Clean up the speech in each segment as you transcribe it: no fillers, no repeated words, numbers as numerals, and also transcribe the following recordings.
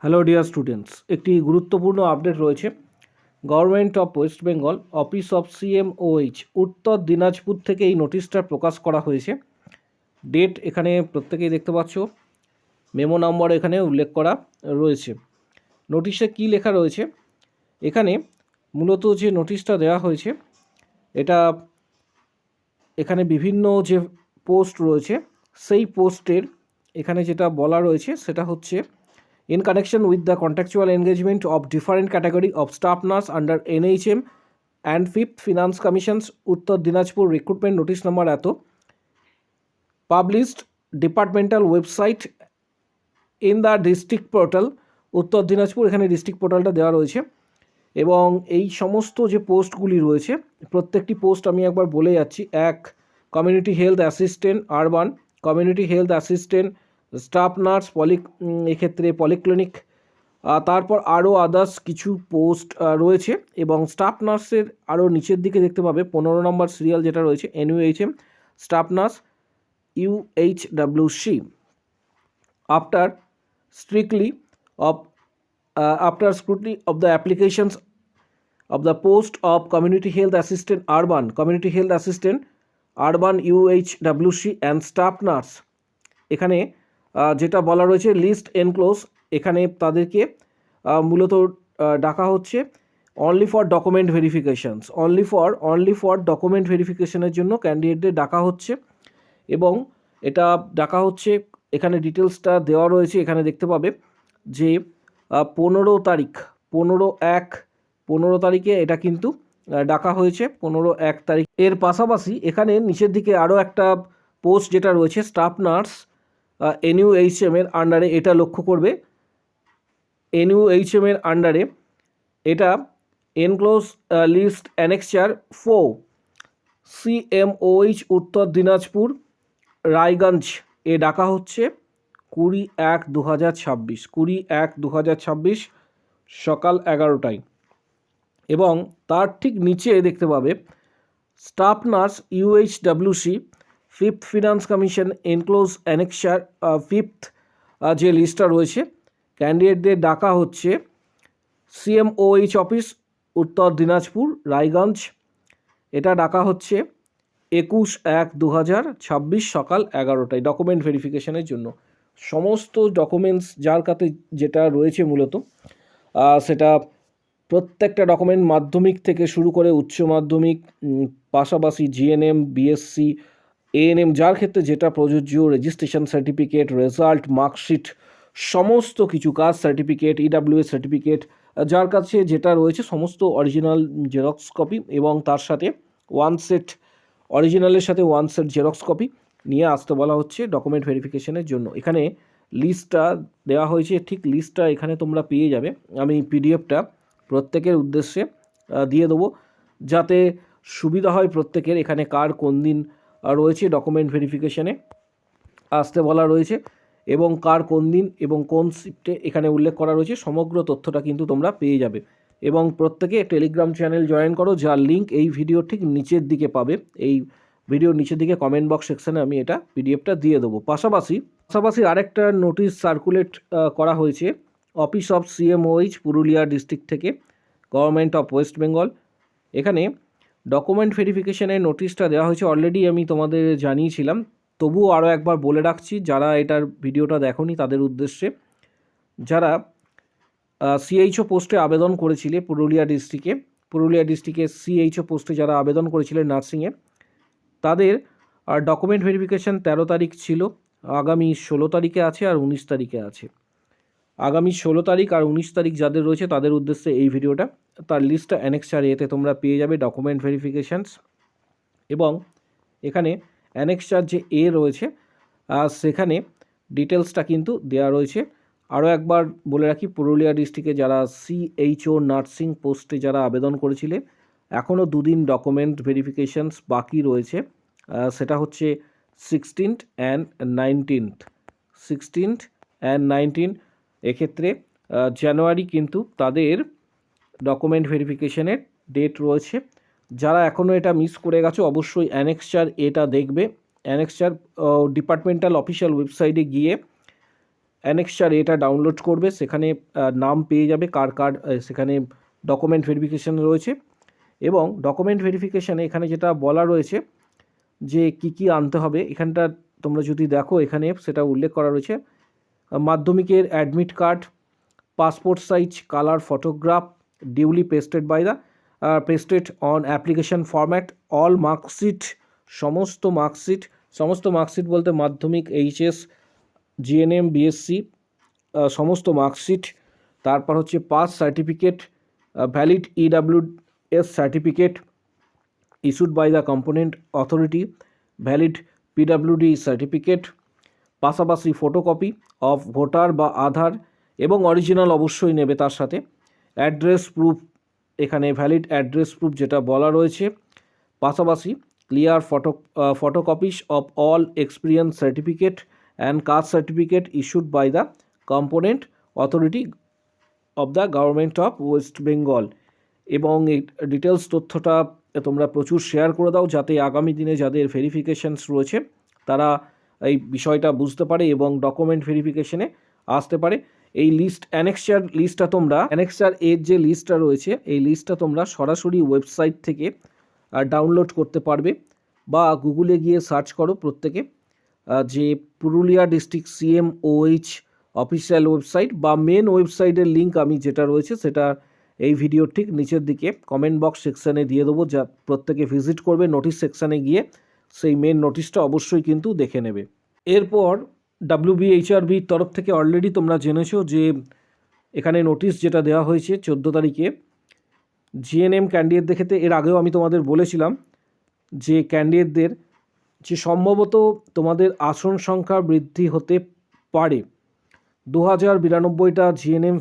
Hello dear students, একটি গুরুত্বপূর্ণ update রয়েছে। Government of West Bengal office of CMOH উত্তর দিনাজপুর থেকে এই নোটিশটা প্রকাশ করা হয়েছে। ডেট এখানে প্রত্যেকেই দেখতে পাচ্ছ, মেমো নম্বর এখানে উল্লেখ করা রয়েছে। নোটিশে কি লেখা রয়েছে এখানে, মূলত যে নোটিশটা দেওয়া হয়েছে এটা এখানে বিভিন্ন যে পোস্ট রয়েছে সেই পোস্টের এখানে যেটা বলা রয়েছে সেটা হচ্ছে in connection with the contractual engagement of different category of staff nurse under NHM and 5th Finance Commission's Uttar Dinajpur recruitment notice number এত published departmental website in the district portal উত্তর দিনাজপুর, এখানে ডিস্ট্রিক্ট পোর্টালটা দেওয়া রয়েছে এবং এই সমস্ত যে পোস্টগুলি রয়েছে প্রত্যেকটি পোস্ট আমি একবার বলে যাচ্ছি। এক, community health assistant urban, community health assistant, staff nurse এক্ষেত্রে পলিক্লিনিক, তারপর আরও আদার্স কিছু পোস্ট রয়েছে এবং স্টাফ নার্সের আরও নিচের দিকে দেখতে পাবে 15 নম্বর সিরিয়াল যেটা রয়েছে NUHM staff nurse UHWC। After scrutiny of the applications of the post of community health assistant urban UHWC and staff nurse, এখানে যেটা বলা রয়েছে লিস্ট এনক্লোজ, এখানে তাদেরকে মূলত ডাকা হচ্ছে অনলি ফর ডকুমেন্ট ভেরিফিকেশনের জন্য ক্যান্ডিডেটদের ডাকা হচ্ছে এবং এটা ডাকা হচ্ছে। এখানে ডিটেলসটা দেওয়া রয়েছে, এখানে দেখতে পাবে যে 15 তারিখে এটা কিন্তু ডাকা হয়েছে 15/1 তারিখ। এর পাশাপাশি এখানে নিচের দিকে আরও একটা পোস্ট যেটা রয়েছে স্টাফ নার্স NUHM এর আন্ডারে, এটা লক্ষ্য করবে NUHM এর আন্ডারে এটা এনক্লোজ লিস্ট অ্যানেক্সার 4 CMOH উত্তর দিনাজপুর রায়গঞ্জ এ ডাকা হচ্ছে 20/1/2026 সকাল 11টায় এবং তার ঠিক নিচে দেখতে পাবে staff nurse UHWC 5th finance commission enclose annexure 5th যে লিস্টটা রয়েছে ক্যান্ডিডেটদের ডাকা হচ্ছে CMOH অফিস উত্তর দিনাজপুর রায়গঞ্জ, এটা ডাকা হচ্ছে 21/1/2026 সকাল 11টায় ডকুমেন্ট ভেরিফিকেশনের জন্য। সমস্ত ডকুমেন্টস যার কাছে যেটা রয়েছে মূলত সেটা প্রত্যেকটা ডকুমেন্ট মাধ্যমিক থেকে শুরু করে উচ্চ মাধ্যমিক, পাশাপাশি GNM BSc ANM যার ক্ষেত্রে যেটা প্রযোজ্য, রেজিস্ট্রেশন সার্টিফিকেট, রেজাল্ট, মার্কশিট, সমস্ত কিছু, কাস্ট সার্টিফিকেট, EWS সার্টিফিকেট, যার কাছে যেটা রয়েছে সমস্ত অরিজিনাল জেরক্স কপি এবং তার সাথে অরিজিনালের সাথে ওয়ান সেট জেরক্স কপি নিয়ে আসতে বলা হচ্ছে ডকুমেন্ট ভেরিফিকেশনের জন্য। এখানে লিস্টটা দেওয়া হয়েছে, ঠিক লিস্টটা এখানে তোমরা পেয়ে যাবে। আমি PDFটা প্রত্যেকের উদ্দেশ্যে দিয়ে দেবো যাতে সুবিধা হয় প্রত্যেকের। এখানে কার কোন দিন রয়েছে ডকুমেন্ট ভেরিফিকেশনে আসতে বলা রয়েছে এবং কার কোন দিন এবং কোন শিফটে এখানে উল্লেখ করা রয়েছে, সমগ্র তথ্যটা কিন্তু তোমরা পেয়ে যাবে। এবং প্রত্যেকে টেলিগ্রাম চ্যানেল জয়েন করো, যার লিঙ্ক এই ভিডিও ঠিক নিচের দিকে পাবে। এই ভিডিওর নিচের দিকে কমেন্ট বক্স সেকশানে আমি এটা PDFটা দিয়ে দেবো। পাশাপাশি আরেকটা নোটিশ সার্কুলেট করা হয়েছে office of CMOH Purulia district থেকে, গভর্নমেন্ট অফ ওয়েস্ট বেঙ্গল। এখানে ডকুমেন্ট ভেরিফিকেশনের নোটিশটা দেওয়া হয়েছে, অলরেডি আমি তোমাদের জানিয়েছিলাম, তবুও আরও একবার বলে রাখছি যারা এটার ভিডিওটা দেখোনি তাদের উদ্দেশ্যে। যারা CHO পোস্টে আবেদন করেছিলে পুরুলিয়া ডিস্ট্রিক্টে CHO পোস্টে যারা আবেদন করেছিলেন নার্সিংয়ে, তাদের ডকুমেন্ট ভেরিফিকেশান 13 তারিখ ছিল, আগামী 16 তারিখে আছে আর 19 তারিখে আছে। আগামী 16 তারিখ আর 19 তারিখ যাদের রয়েছে তাদের উদ্দেশ্যে এই ভিডিওটা। তার লিস্টটা অ্যানেক্সার এতে তোমরা পেয়ে যাবে ডকুমেন্ট ভেরিফিকেশানস। এবং এখানে অ্যানেক্সার যে রয়েছে সেখানে ডিটেলসটা কিন্তু দেওয়া রয়েছে। আরও একবার বলে রাখি, পুরুলিয়া ডিস্ট্রিক্টে যারা CHO নার্সিং পোস্টে যারা আবেদন করেছিলে এখনও 2 দিন ডকুমেন্ট ভেরিফিকেশানস বাকি রয়েছে, সেটা হচ্ছে 16th and 19th। এক্ষেত্রে জানুয়ারি কিন্তু তাদের ডকুমেন্ট ভেরিফিকেশনের ডেট রয়েছে। যারা এখনও এটা মিস করে গেছো অবশ্যই অ্যানেক্সার এটা দেখবে। অ্যানেক্সার ডিপার্টমেন্টাল অফিসিয়াল ওয়েবসাইটে গিয়ে অ্যানেক্সার এটা ডাউনলোড করবে, সেখানে নাম পেয়ে যাবে কার কার সেখানে ডকুমেন্ট ভেরিফিকেশান রয়েছে। এবং ডকুমেন্ট ভেরিফিকেশানে এখানে যেটা বলা রয়েছে যে কি কি আনতে হবে, এখানটা তোমরা যদি দেখো এখানে সেটা উল্লেখ করা রয়েছে। মাধ্যমিকের admit card, passport size colour photograph duly pasted by the pasted on application format, all marksheet, সমস্ত মার্কশিট বলতে মাধ্যমিক, এইচএস, জিএনএম, বিএসসি, সমস্ত মার্কশিট। তারপর হচ্ছে pass certificate, valid EWS certificate issued by the component authority, valid PWD certificate, পাশাপাশি photocopy of voter বা আধার এবং original অবশ্যই নেবে তার সাথে। অ্যাড্রেস প্রুফ, এখানে ভ্যালিড অ্যাড্রেস প্রুফ যেটা বলা রয়েছে। পাশাপাশি clear photocopies of all experience certificate and caste certificate issued by the component authority of the government of West Bengal. এবং এই ডিটেলস তথ্যটা তোমরা প্রচুর শেয়ার করে দাও, যাতে আগামী দিনে যাদের ভেরিফিকেশানস রয়েছে তারা এই বিষয়টা বুঝতে পারে এবং ডকুমেন্ট ভেরিফিকেশনে আসতে পারে। এই অ্যানেক্সার লিস্টটা তোমরা, অ্যানেক্সার এর যে লিস্টটা রয়েছে এই লিস্টটা তোমরা সরাসরি ওয়েবসাইট থেকে ডাউনলোড করতে পারবে, বা গুগলে গিয়ে সার্চ করো প্রত্যেকে, যে Purulia district CMOH official website বা মেন ওয়েবসাইটের লিঙ্ক আমি যেটা রয়েছে সেটা এই ভিডিওর ঠিক নিচের দিকে কমেন্ট বক্স সেকশানে দিয়ে দেবো, যা প্রত্যেকে ভিজিট করবে, নোটিশ সেকশানে গিয়ে সেই মেন নোটিশটা অবশ্যই কিন্তু দেখে নেবে। এরপর WBHRBর তরফ থেকে অলরেডি তোমরা জেনেছো যে এখানে নোটিশ যেটা দেওয়া হয়েছে 14 তারিখে জিএনএম ক্যান্ডিডেটদের ক্ষেত্রে। এর আগেও আমি তোমাদের বলেছিলাম যে ক্যান্ডিডেটদের যে সম্ভবত তোমাদের আসন সংখ্যা বৃদ্ধি হতে পারে। 2092টা জিএনএম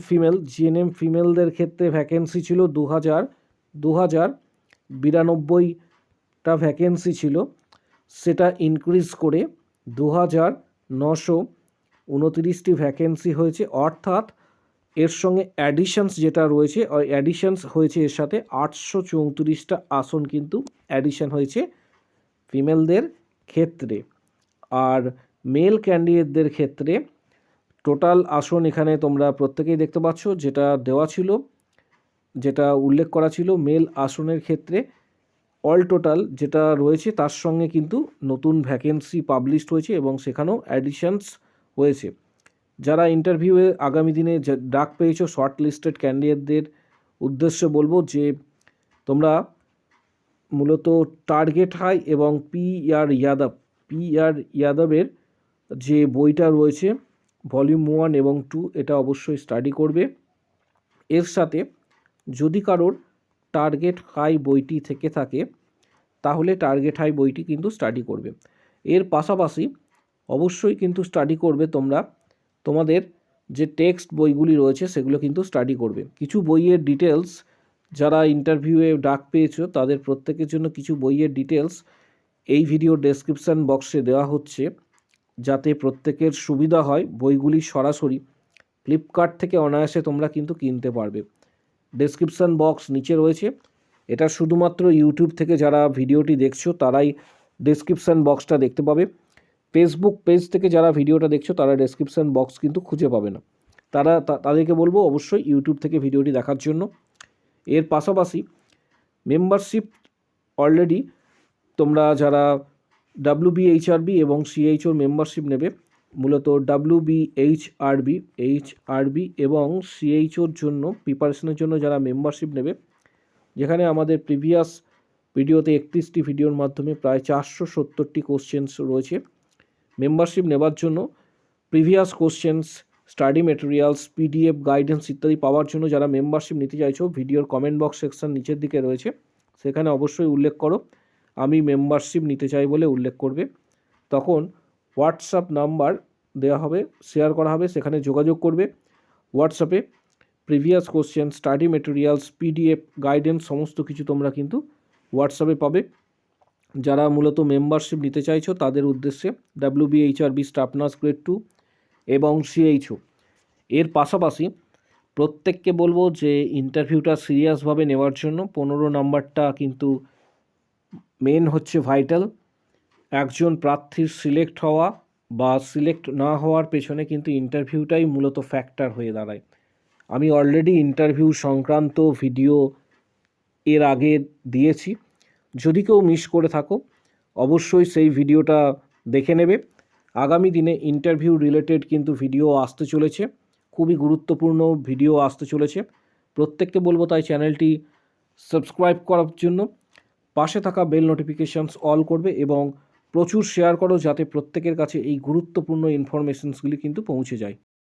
ফিমেলদের ক্ষেত্রে ভ্যাকেন্সি ছিল 2092টা ভ্যাকেন্সি ছিল, সেটা ইনক্রিজ করে 2929টি ভ্যাকেন্সি হয়েছে। অর্থাৎ এর সঙ্গে অ্যাডিশনস যেটা রয়েছে, ওই অ্যাডিশনস হয়েছে এর সাথে 834টা আসন কিন্তু অ্যাডিশন হয়েছে ফিমেলদের ক্ষেত্রে। আর মেল ক্যান্ডিডেটদের ক্ষেত্রে টোটাল আসন এখানে তোমরা প্রত্যেকেই দেখতে পাচ্ছ, যেটা দেওয়া ছিল, যেটা উল্লেখ করা ছিল মেল আসনের ক্ষেত্রে অল টোটাল যেটা রয়েছে তার সঙ্গে কিন্তু নতুন ভ্যাকেন্সি পাবলিশড হয়েছে এবং সেখানেও অ্যাডিশনস হয়েছে। যারা ইন্টারভিউয়ে আগামী দিনে ডাক পেয়েছো শর্ট লিস্টেড ক্যান্ডিডেটদের উদ্দেশ্যে বলবো যে তোমরা মূলত টার্গেট হাই এবং PR ইয়াদবের যে বইটা রয়েছে ভলিউম 1 এবং 2 এটা অবশ্যই স্টাডি করবে। এর সাথে যদি কারোর টার্গেট হাই বইটি থেকে থাকে তাহলে টার্গেট হাই বইটি কিন্তু স্টাডি করবে। এর পাশাপাশি অবশ্যই কিন্তু স্টাডি করবে তোমরা তোমাদের যে টেক্সট বইগুলি রয়েছে সেগুলো কিন্তু স্টাডি করবে। কিছু বইয়ের ডিটেলস যারা ইন্টারভিউয়ে ডাক পেয়েছো তাদের প্রত্যেকের জন্য কিছু বইয়ের ডিটেলস এই ভিডিও ডেসক্রিপশান বক্সে দেওয়া হচ্ছে, যাতে প্রত্যেকের সুবিধা হয়। বইগুলি সরাসরি ফ্লিপকার্ট থেকে অনায়াসে তোমরা কিন্তু কিনতে পারবে। ডেসক্রিপশান বক্স নিচে রয়েছে, এটা শুধুমাত্র ইউটিউব থেকে যারা ভিডিওটি দেখছো তারাই ডেসক্রিপশান বক্সটা দেখতে পাবে। ফেসবুক পেজ থেকে যারা ভিডিওটা দেখছো তারা ডেসক্রিপশান বক্স কিন্তু খুঁজে পাবে না। তাদেরকে বলবো অবশ্যই ইউটিউব থেকে ভিডিওটি দেখার জন্য। এর পাশাপাশি মেম্বারশিপ অলরেডি তোমরা যারা WBHRB এবং CHO মেম্বারশিপ নেবে, মূলত WBHRB এবং CHOর জন্য প্রিপারেশনের জন্য যারা মেম্বারশিপ নেবে, যেখানে আমাদের প্রিভিয়াস ভিডিওতে 31টি ভিডিওর মাধ্যমে প্রায় 470টি কোশ্চেন্স রয়েছে। মেম্বারশিপ নেবার জন্য previous questions, study materials, PDF guidance ইত্যাদি পাওয়ার জন্য যারা মেম্বারশিপ নিতে চাইছো, ভিডিওর কমেন্ট বক্স সেকশন নিচের দিকে রয়েছে, সেখানে অবশ্যই উল্লেখ করো আমি মেম্বারশিপ নিতে চাই বলে উল্লেখ করবে। তখন হোয়াটসঅ্যাপ নাম্বার দেওয়া হবে, শেয়ার করা হবে, সেখানে যোগাযোগ করবে। হোয়াটসঅ্যাপে previous question, study materials, PDF guidance সমস্ত কিছু তোমরা কিন্তু হোয়াটসঅ্যাপে পাবে। যারা মূলত মেম্বারশিপ নিতে চাইছো তাদের উদ্দেশ্যে WBHRB স্টাফ নার্স গ্রেড 2 এবং CHO। এর পাশাপাশি প্রত্যেককে বলবো যে ইন্টারভিউটা সিরিয়াসভাবে নেওয়ার জন্য 15 নাম্বারটা কিন্তু মেন হচ্ছে ভাইটাল। একজন প্রার্থীর সিলেক্ট হওয়া বা সিলেক্ট না হওয়ার পেছনে কিন্তু ইন্টারভিউটাই মূলত ফ্যাক্টর হয়ে দাঁড়ায়। আমি অলরেডি ইন্টারভিউ সংক্রান্ত ভিডিও এর আগে দিয়েছি, যদি কেউ মিস করে থাকো অবশ্যই সেই ভিডিওটা দেখে নেবে। আগামী দিনে ইন্টারভিউ রিলেটেড কিন্তু ভিডিও আসতে চলেছে, খুবই গুরুত্বপূর্ণ ভিডিও আসতে চলেছে। প্রত্যেককে বলবো তাই চ্যানেলটি সাবস্ক্রাইব করার জন্য, পাশে থাকা বেল নোটিফিকেশানস অল করবে এবং প্রচুর শেয়ার করো যাতে প্রত্যেকের কাছে এই গুরুত্বপূর্ণ ইনফরমেশনসগুলি কিন্তু পৌঁছে যায়।